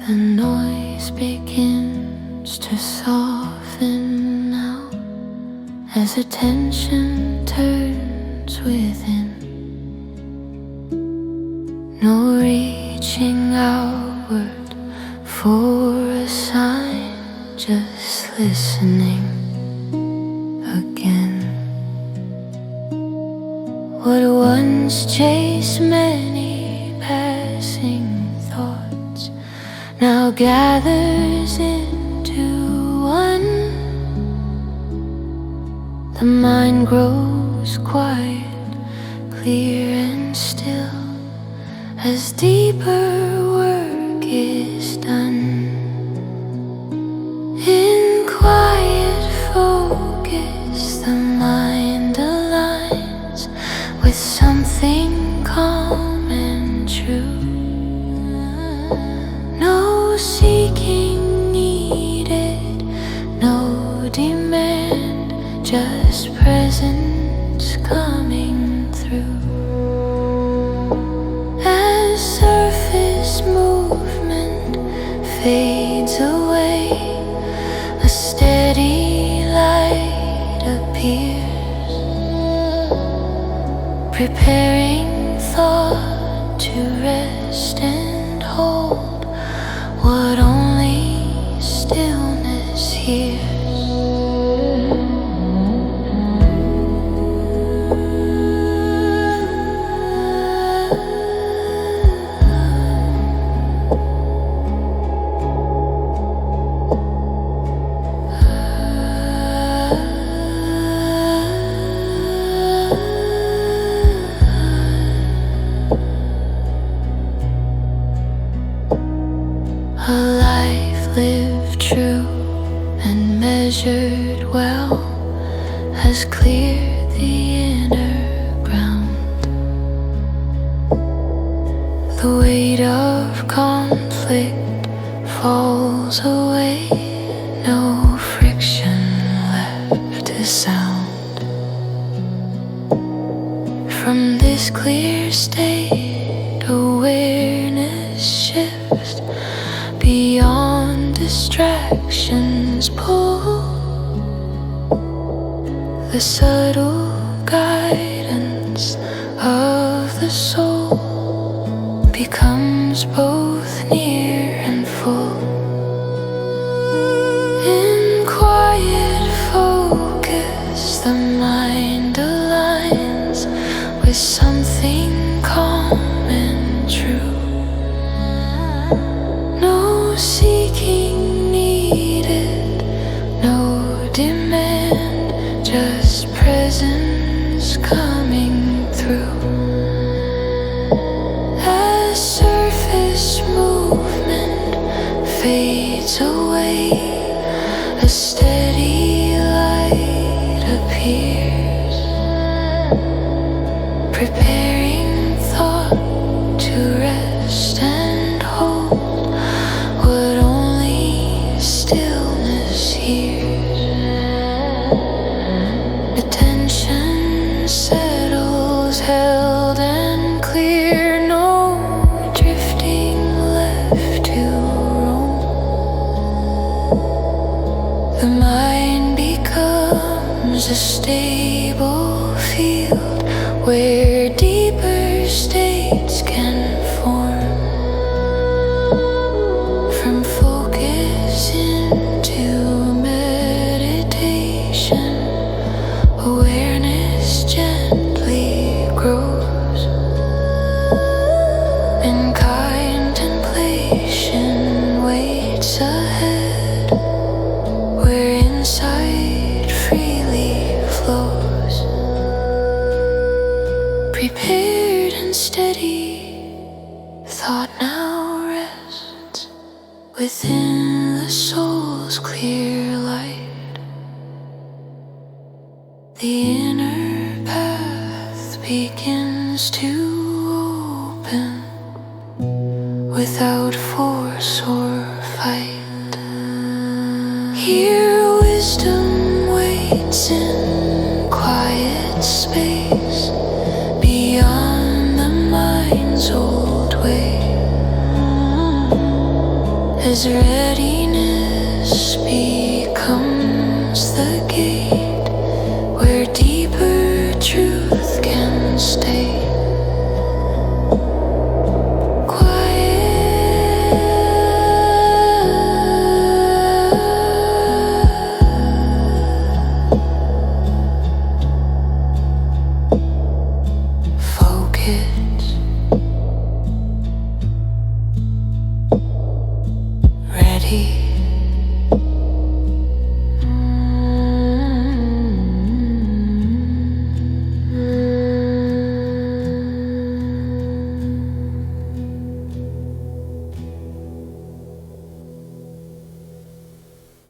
The noise begins to soften now as attention turns within. No reaching outward for a sign, just listening again. What once chased many passing thoughts now gathers into one. The mind grows quiet, clear and still, as deeper work is done. In quiet focus, the mind aligns with something calm and true. No seeking needed, no demand, just presence coming through. As surface movement fades away, a steady light appears, preparing thought to rest and hold what only stillness hears. A life lived true and measured well has cleared the inner ground. The weight of conflict falls away, no friction left to sound. From this clear state, awareness shifts beyond distractions pull. The subtle guidance of the soul becomes both near and full. In quiet focus, the mind aligns with something calm and true. No seeking needed, no demand, just presence coming through. As surface movement fades away, a steady light appears, preparing thought to rest and hold what only stillness hears. Attention settles, held and clear, no drifting left to roam. The mind becomes a stable field where deeper states can form. From focus into meditation, awareness gently grows. In prepared and steady, thought now rests within the soul's clear light. The inner path begins to open without force or fight. Here wisdom waits in quiet space beyond the mind's old way, as ready